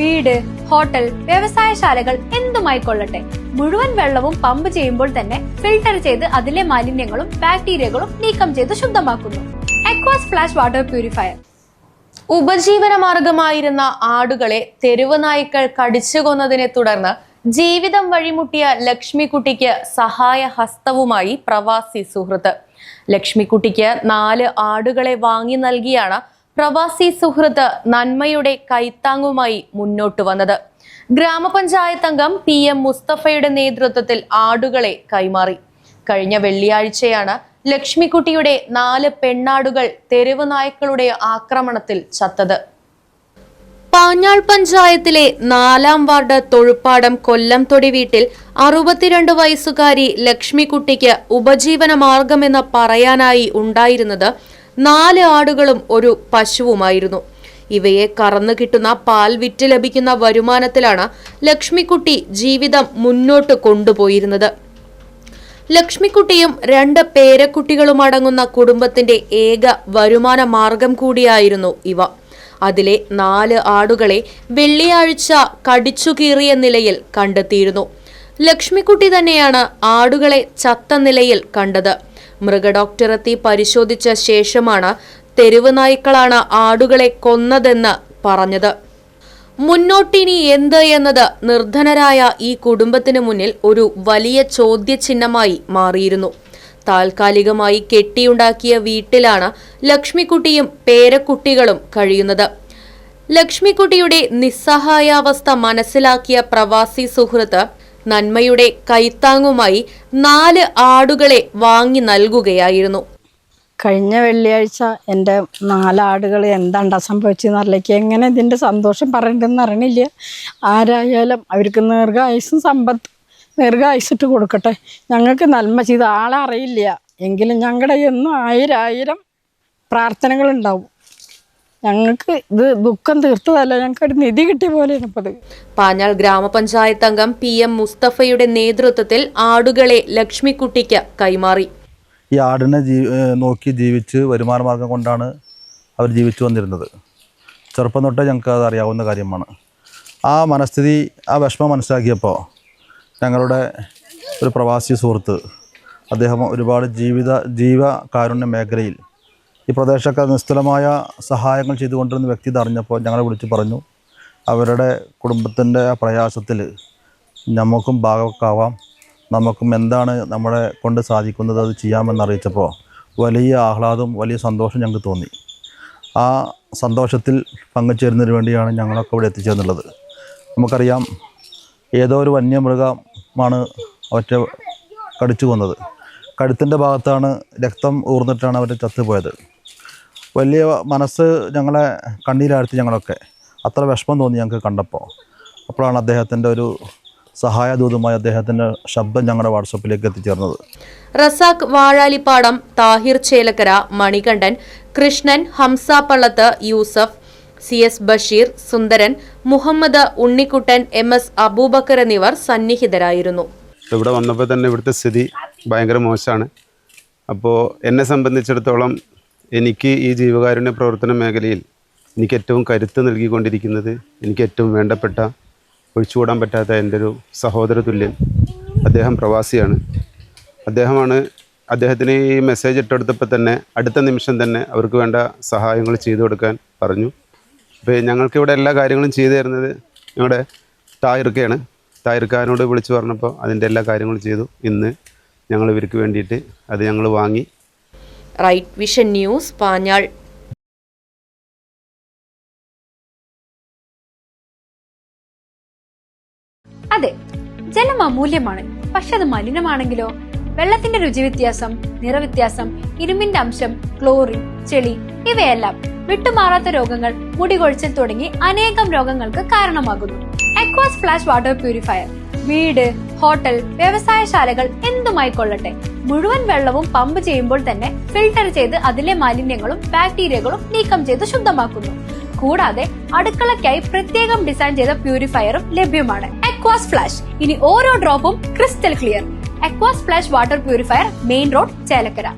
വീട്, ഹോട്ടൽ, വ്യവസായശാലകൾ എന്തുമായിക്കൊള്ളട്ടെ, മുഴുവൻ വെള്ളവും പമ്പ് ചെയ്യുമ്പോൾ തന്നെ ഫിൽട്ടർ ചെയ്ത് അതിലെ മാലിന്യങ്ങളും ബാക്ടീരിയകളും നീക്കം ചെയ്ത് ശുദ്ധമാക്കുന്നു. അക്വാസ് ഫ്ലാഷ് വാട്ടർ പ്യൂരിഫയർ. ഉപജീവന മാർഗമായിരുന്ന ആടുകളെ തെരുവ് നായ്ക്കൾ കടിച്ചു കൊന്നതിനെ തുടർന്ന് ജീവിതം വഴിമുട്ടിയ ലക്ഷ്മിക്കുട്ടിക്ക് സഹായ ഹസ്തവുമായി പ്രവാസി സുഹൃത്ത്. ലക്ഷ്മിക്കുട്ടിക്ക് 4 ആടുകളെ വാങ്ങി നൽകിയാണ് പ്രവാസി സുഹൃത്ത് നന്മയുടെ കൈത്താങ്ങുമായി മുന്നോട്ട് വന്നത്. ഗ്രാമപഞ്ചായത്ത് അംഗം PM മുസ്തഫയുടെ നേതൃത്വത്തിൽ ആടുകളെ കൈമാറി. കഴിഞ്ഞ വെള്ളിയാഴ്ചയാണ് ലക്ഷ്മിക്കുട്ടിയുടെ 4 പെണ്ണാടുകൾ തെരുവ് നായ്ക്കളുടെ ആക്രമണത്തിൽ ചത്തത്. പാഞ്ഞാൾ പഞ്ചായത്തിലെ 4-ാം വാർഡ് തൊഴുപ്പാടം കൊല്ലംതൊടി വീട്ടിൽ 62 വയസ്സുകാരി ലക്ഷ്മിക്കുട്ടിക്ക് ഉപജീവന മാർഗമെന്ന് പറയാനായി ഉണ്ടായിരുന്നത് 4 ആടുകളും ഒരു പശുവുമായിരുന്നു. ഇവയെ കറന്നു കിട്ടുന്ന പാൽ വിറ്റ് ലഭിക്കുന്ന വരുമാനത്തിലാണ് ലക്ഷ്മിക്കുട്ടി ജീവിതം മുന്നോട്ട് കൊണ്ടുപോയിരുന്നത്. ലക്ഷ്മിക്കുട്ടിയും 2 പേരക്കുട്ടികളും അടങ്ങുന്ന കുടുംബത്തിന്റെ ഏക വരുമാന മാർഗം കൂടിയായിരുന്നു ഇവ. അതിലെ 4 ആടുകളെ വെള്ളിയാഴ്ച കടിച്ചുകീറിയ നിലയിൽ കണ്ടെത്തിയിരുന്നു. ലക്ഷ്മിക്കുട്ടി തന്നെയാണ് ആടുകളെ ചത്ത നിലയിൽ കണ്ടത്. മൃഗഡോക്ടറെത്തി പരിശോധിച്ച ശേഷമാണ് തെരുവ് നായ്ക്കളാണ് ആടുകളെ കൊന്നതെന്ന് പറഞ്ഞത്. മുന്നോട്ടിനി എന്ത് എന്നത് നിർധനരായ ഈ കുടുംബത്തിന് മുന്നിൽ ഒരു വലിയ ചോദ്യചിഹ്നമായി മാറിയിരുന്നു. താൽക്കാലികമായി കെട്ടിയുണ്ടാക്കിയ വീട്ടിലാണ് ലക്ഷ്മിക്കുട്ടിയും പേരക്കുട്ടികളും കഴിയുന്നത്. ലക്ഷ്മിക്കുട്ടിയുടെ നിസ്സഹായാവസ്ഥ മനസ്സിലാക്കിയ പ്രവാസി സുഹൃത്ത് നന്മയുടെ കൈത്താങ്ങുമായി 4 ആടുകളെ വാങ്ങി നൽകുകയായിരുന്നു. കഴിഞ്ഞ വെള്ളിയാഴ്ച എൻ്റെ 4 ആടുകൾ എന്താണ്ടാ സംഭവിച്ചെന്നറിയില്ല. എങ്ങനെ ഇതിൻ്റെ സന്തോഷം പറയണ്ടെന്ന് അറിയണില്ല. ആരായാലും അവർക്ക് ദീർഘായുസ്സിട്ട് കൊടുക്കട്ടെ. ഞങ്ങൾക്ക് നന്മ ചെയ്ത ആളെ അറിയില്ല എങ്കിലും ഞങ്ങളുടെ എന്നും 1000 പ്രാർത്ഥനകളുണ്ടാവും. ഞങ്ങൾക്ക് ഇത് ദുഃഖം തീർത്തതല്ല, ഞങ്ങൾക്കൊരു നിധി കിട്ടിയ പോലെയാണ് ഇപ്പോൾ. പാഞ്ഞാൾ ഗ്രാമപഞ്ചായത്ത് അംഗം PM മുസ്തഫയുടെ നേതൃത്വത്തിൽ ആടുകളെ ലക്ഷ്മിക്കുട്ടിക്ക് കൈമാറി. ഈ ആടിനെ നോക്കി ജീവിച്ച് വരുമാന മാർഗം കൊണ്ടാണ് അവർ ജീവിച്ചു വന്നിരുന്നത്. ചെറുപ്പം തൊട്ടേ ഞങ്ങൾക്ക് അത് അറിയാവുന്ന കാര്യമാണ്. ആ മനസ്ഥിതി, ആ വിഷമം മനസ്സിലാക്കിയപ്പോൾ ഞങ്ങളുടെ ഒരു പ്രവാസി സുഹൃത്ത്, അദ്ദേഹം ഒരുപാട് ജീവകാരുണ്യ മേഖലയിൽ ഈ പ്രദേശമൊക്കെ നിസ്തുലമായ സഹായങ്ങൾ ചെയ്തുകൊണ്ടിരുന്ന വ്യക്തി അറിഞ്ഞപ്പോൾ ഞങ്ങളെ വിളിച്ച് പറഞ്ഞു, അവരുടെ കുടുംബത്തിൻ്റെ പ്രയാസത്തിൽ നമുക്കും ഭാഗമാവാം, നമുക്കും എന്താണ് നമ്മളെ കൊണ്ട് സാധിക്കുന്നത് അത് ചെയ്യാമെന്നറിയിച്ചപ്പോൾ വലിയ ആഹ്ലാദവും വലിയ സന്തോഷം ഞങ്ങൾക്ക് തോന്നി. ആ സന്തോഷത്തിൽ പങ്കുചേരുന്നതിന് വേണ്ടിയാണ് ഞങ്ങളൊക്കെ ഇവിടെ എത്തിച്ചേർന്നുള്ളത്. നമുക്കറിയാം, ഏതോ ഒരു വന്യമൃഗമാണ് അവറ്റ കടിച്ചു കൊന്നത്. കഴുത്തിൻ്റെ ഭാഗത്താണ് രക്തം ഊർന്നിട്ടാണ് അവർ ചത്തുപോയത്. വലിയ മനസ്സ് ഞങ്ങളെ കണ്ണീരാഴ്ത്തി. ഞങ്ങളൊക്കെ അത്ര വിഷമം തോന്നി ഞങ്ങൾക്ക് കണ്ടപ്പോൾ. അപ്പോഴാണ് അദ്ദേഹത്തിൻ്റെ ഒരു സഹായദൂതമായി അദ്ദേഹത്തിൻ്റെ ശബ്ദം ഞങ്ങളുടെ വാട്സപ്പിലേക്ക് എത്തിച്ചേർന്നത്. റസാഖ് വാഴാലിപ്പാടം, താഹിർ ചേലക്കര, മണികണ്ഠൻ, കൃഷ്ണൻ, ഹംസ പള്ളത്ത്, യൂസഫ്, CS ബഷീർ, സുന്ദരൻ, മുഹമ്മദ്, ഉണ്ണിക്കുട്ടൻ, MS അബൂബക്കർ എന്നിവർ സന്നിഹിതരായിരുന്നു. ഇവിടെ വന്നപ്പോൾ തന്നെ ഇവിടുത്തെ സ്ഥിതി ഭയങ്കര മോശമാണ്. അപ്പോൾ എന്നെ സംബന്ധിച്ചിടത്തോളം എനിക്ക് ഈ ജീവകാരുണ്യ പ്രവർത്തന മേഖലയിൽ എനിക്ക് ഏറ്റവും കരുത്ത് നൽകിക്കൊണ്ടിരിക്കുന്നത്, എനിക്ക് ഏറ്റവും വേണ്ടപ്പെട്ട, ഒഴിച്ചുകൂടാൻ പറ്റാത്ത എൻ്റെ ഒരു സഹോദര തുല്യൻ. അദ്ദേഹം പ്രവാസിയാണ്. അദ്ദേഹത്തിന് ഈ മെസ്സേജ് ഇട്ടെടുത്തപ്പോൾ തന്നെ അടുത്ത നിമിഷം തന്നെ അവർക്ക് വേണ്ട സഹായങ്ങൾ ചെയ്തു കൊടുക്കാൻ പറഞ്ഞു. അപ്പോൾ ഞങ്ങൾക്കിവിടെ എല്ലാ കാര്യങ്ങളും ചെയ്തു തരുന്നത് ഞങ്ങളുടെ താഹിർക്കയാണ്. താഹിർക്കാരനോട് വിളിച്ചു പറഞ്ഞപ്പോൾ അതിൻ്റെ എല്ലാ കാര്യങ്ങളും ചെയ്തു. ഇന്ന് ഞങ്ങൾ ഇവർക്ക് വേണ്ടിയിട്ട് അത് ഞങ്ങൾ വാങ്ങി. റൈറ്റ് വിഷൻ ന്യൂസ്, പാഞ്ഞാൾ. അതെ, ജലം അമൂല്യമാണ്. പക്ഷെ അത് മലിനമാണെങ്കിലോ? വെള്ളത്തിന്റെ രുചി വ്യത്യാസം, നിറവ്യത്യാസം, ഇരുമ്പിന്റെ അംശം, ക്ലോറിൻ, ചെളി ഇവയെല്ലാം വിട്ടുമാറാത്ത രോഗങ്ങൾ, മുടികൊഴിച്ചിൽ തുടങ്ങി അനേകം രോഗങ്ങൾക്ക് കാരണമാകുന്നു. അക്വാസ് ഫ്ലാഷ് വാട്ടർ പ്യൂരിഫയർ വീട്, ഹോട്ടൽ, വ്യവസായശാലകൾ എന്തുമായിക്കൊള്ളട്ടെ, മുഴുവൻ വെള്ളവും പമ്പ് ചെയ്യുമ്പോൾ തന്നെ ഫിൽട്ടർ ചെയ്ത് അതിലെ മാലിന്യങ്ങളും ബാക്ടീരിയകളും നീക്കം ചെയ്ത് ശുദ്ധമാക്കുന്നു. കൂടാതെ അടുക്കളയ്ക്കായി പ്രത്യേകം ഡിസൈൻ ചെയ്ത പ്യൂരിഫയറും ലഭ്യമാണ്. അക്വാസ് ഫ്ലാഷ്, ഇനി ഓരോ ഡ്രോപ്പും crystal clear. Aquas flash water purifier, main road, Chelakkara.